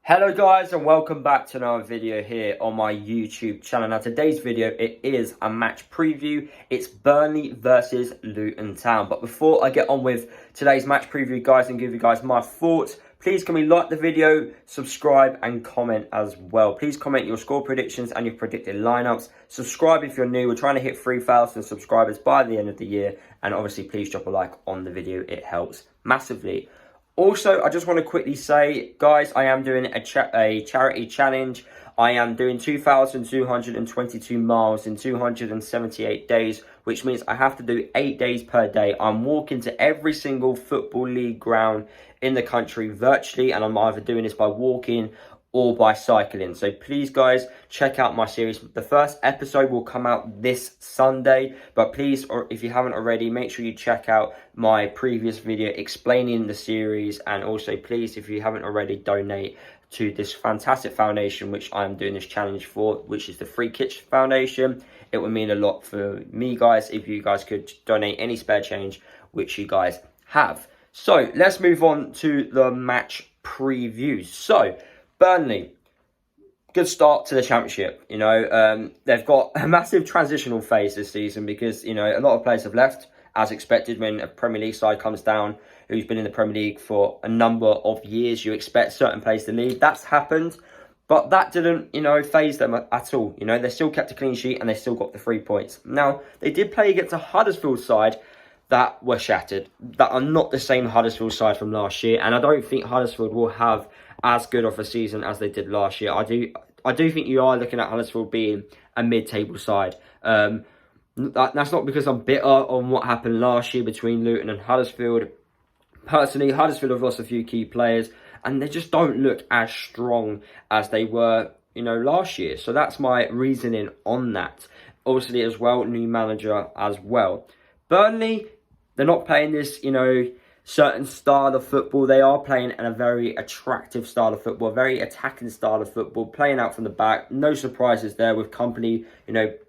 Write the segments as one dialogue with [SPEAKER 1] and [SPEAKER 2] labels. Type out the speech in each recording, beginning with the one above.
[SPEAKER 1] Hello guys, and welcome back to another video here on my YouTube channel. Now today's video, it is a match preview. It's Burnley versus Luton Town. But before I get on with today's match preview guys and give you guys my thoughts, please can we like the video, subscribe and comment as well. Please comment your score predictions and your predicted lineups. Subscribe if you're new. We're trying to hit 3,000 subscribers by the end of the year. And obviously please drop a like on the video. It helps massively. Also, I just want to quickly say, guys, I am doing a charity challenge. I am doing 2,222 miles in 278 days, which means I have to do 8 days per day. I'm walking to every single football league ground in the country virtually, and I'm either doing this by walking or by cycling. So please guys, check out my series. The first episode will come out this Sunday, but please, or if you haven't already, make sure you check out my previous video explaining the series. And also please, if you haven't already, donate to this fantastic foundation which I'm doing this challenge for, which is the Free Kitchen Foundation. It would mean a lot for me guys if you guys could donate any spare change which you guys have. So let's move on to the match previews. So Burnley, good start to the championship. They've got a massive transitional phase this season because, a lot of players have left, as expected. When a Premier League side comes down, who's been in the Premier League for a number of years, you expect certain players to leave. That's happened, but that didn't, phase them at all. They still kept a clean sheet and they still got the 3 points. Now, they did play against a Huddersfield side that were shattered, that are not the same Huddersfield side from last year, and I don't think Huddersfield will have as good of a season as they did last year. I do think you are looking at Huddersfield being a mid-table side. That's not because I'm bitter on what happened last year between Luton and Huddersfield. Personally, Huddersfield have lost a few key players, and they just don't look as strong as they were, last year. So that's my reasoning on that. Obviously, as well, new manager as well. Burnley, they're not playing this, certain style of football. They are playing in a very attractive style of football, a very attacking style of football, playing out from the back. No surprises there with Company,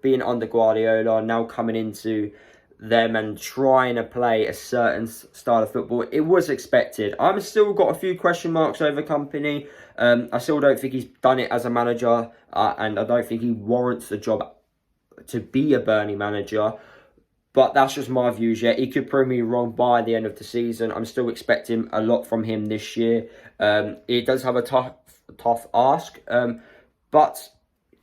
[SPEAKER 1] being under Guardiola, now coming into them and trying to play a certain style of football. It was expected. I'm still got a few question marks over Company. I still don't think he's done it as a manager, and I don't think he warrants the job to be a Burnley manager. But that's just my views yet. He could prove me wrong by the end of the season. I'm still expecting a lot from him this year. He does have a tough ask. But,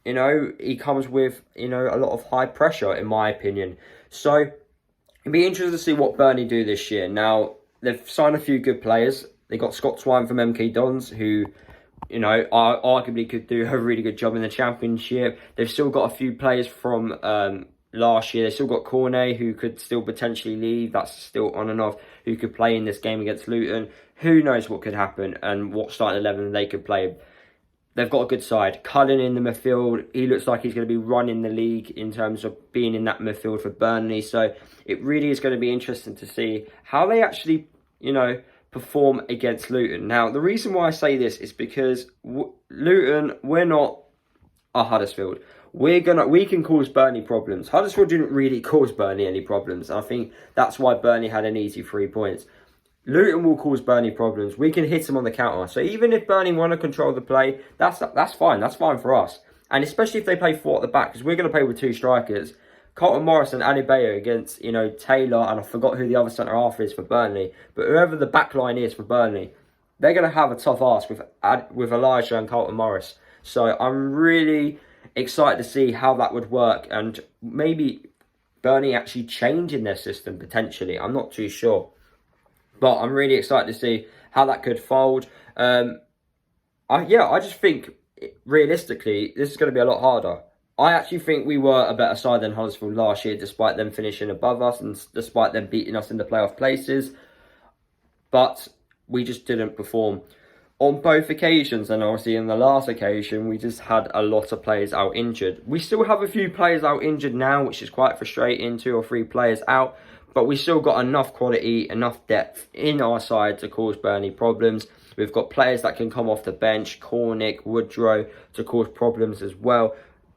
[SPEAKER 1] he comes with, a lot of high pressure, in my opinion. So, it'd be interesting to see what Burnley do this year. Now, they've signed a few good players. They got Scott Twine from MK Dons, who, arguably could do a really good job in the Championship. They've still got a few players from last year. They still got Cornet, who could still potentially leave. That's still on and off. Who could play in this game against Luton. Who knows what could happen and what starting 11 they could play. They've got a good side. Cullen in the midfield. He looks like he's going to be running the league in terms of being in that midfield for Burnley. So it really is going to be interesting to see how they actually, perform against Luton. Now, the reason why I say this is because Luton, we're not a Huddersfield. We can cause Burnley problems. Huddersfield didn't really cause Burnley any problems. I think that's why Burnley had an easy 3 points. Luton will cause Burnley problems. We can hit them on the counter. So even if Burnley want to control the play, that's fine. That's fine for us. And especially if they play 4 at the back, because we're going to play with 2 strikers. Carlton Morris and Adebayo against, Taylor, and I forgot who the other centre-half is for Burnley. But whoever the back line is for Burnley, they're going to have a tough ask with Elijah and Carlton Morris. So I'm really excited to see how that would work, and maybe Burnley actually changing their system potentially. I'm not too sure, but I'm really excited to see how that could fold. I just think realistically this is going to be a lot harder. I actually think we were a better side than Huddersfield last year, despite them finishing above us and despite them beating us in the playoff places, but we just didn't perform on both occasions. And obviously in the last occasion, we just had a lot of players out injured. We still have a few players out injured now, which is quite frustrating, 2 or 3 players out. But we still got enough quality, enough depth in our side to cause Burnley problems. We've got players that can come off the bench, Cornick, Woodrow, to cause problems as well.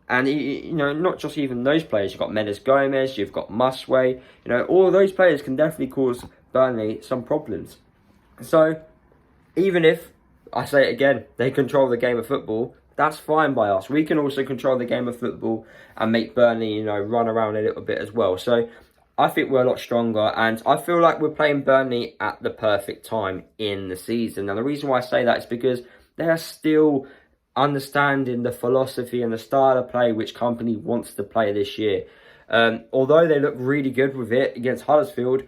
[SPEAKER 1] And, not just even those players. You've got Mendes Gomez, you've got Musway. All of those players can definitely cause Burnley some problems. So, even if I say it again, they control the game of football. That's fine by us. We can also control the game of football and make Burnley, you know, run around a little bit as well. So I think we're a lot stronger, and I feel like we're playing Burnley at the perfect time in the season. And the reason why I say that is because they are still understanding the philosophy and the style of play which Company wants to play this year. Although they look really good with it against Huddersfield,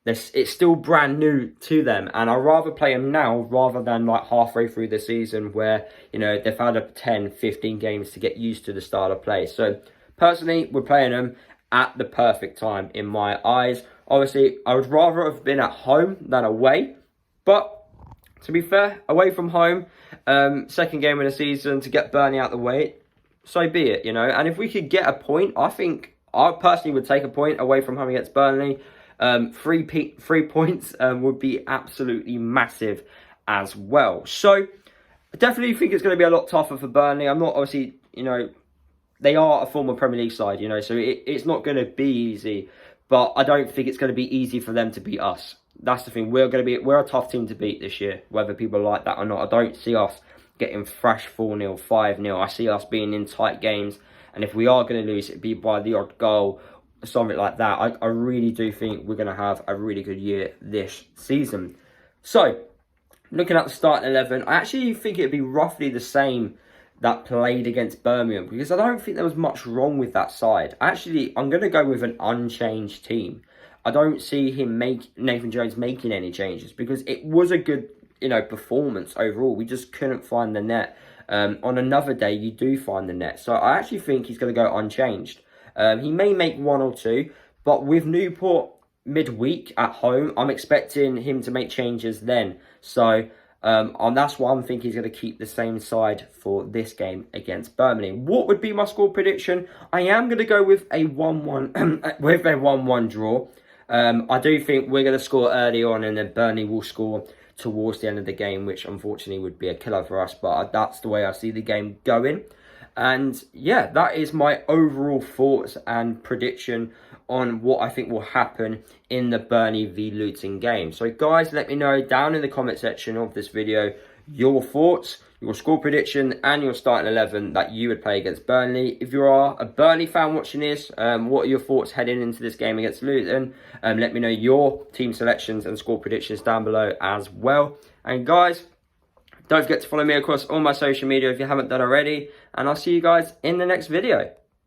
[SPEAKER 1] it's still brand new to them, and I'd rather play them now rather than like halfway through the season where, you know, they've had up 10, 15 games to get used to the style of play. So personally, we're playing them at the perfect time in my eyes. Obviously, I would rather have been at home than away, but to be fair, away from home, second game of the season, to get Burnley out the way, so be it, you know. And if we could get a point, I think I personally would take a point away from home against Burnley. 3 points would be absolutely massive as well. So I definitely think it's going to be a lot tougher for Burnley. I'm not, obviously, you know, they are a former Premier League side, you know, so it's not going to be easy. But I don't think it's going to be easy for them to beat us. That's the thing. We're a tough team to beat this year, whether people like that or not. I don't see us getting fresh 4-0, 5-0. I see us being in tight games. And if we are going to lose, it'd be by the odd goal, something like that. I really do think we're going to have a really good year this season. So, looking at the starting 11, I actually think it'd be roughly the same that played against Birmingham, because I don't think there was much wrong with that side. Actually, I'm going to go with an unchanged team. I don't see Nathan Jones making any changes, because it was a good, you know, performance overall. We just couldn't find the net. On another day, you do find the net. So I actually think he's going to go unchanged. He may make 1 or 2, but with Newport midweek at home, I'm expecting him to make changes then. So that's why I'm thinking he's going to keep the same side for this game against Burnley. What would be my score prediction? I am going to go with a 1-1 with a 1-1 draw. I do think we're going to score early on, and then Burnley will score towards the end of the game, which unfortunately would be a killer for us. But that's the way I see the game going. And yeah, that is my overall thoughts and prediction on what I think will happen in the Burnley v Luton game. So guys, let me know down in the comment section of this video your thoughts, your score prediction and your starting 11 that you would play against Burnley. If you are a Burnley fan watching this, what are your thoughts heading into this game against Luton? Let me know your team selections and score predictions down below as well. And guys, don't forget to follow me across all my social media if you haven't done already. And I'll see you guys in the next video.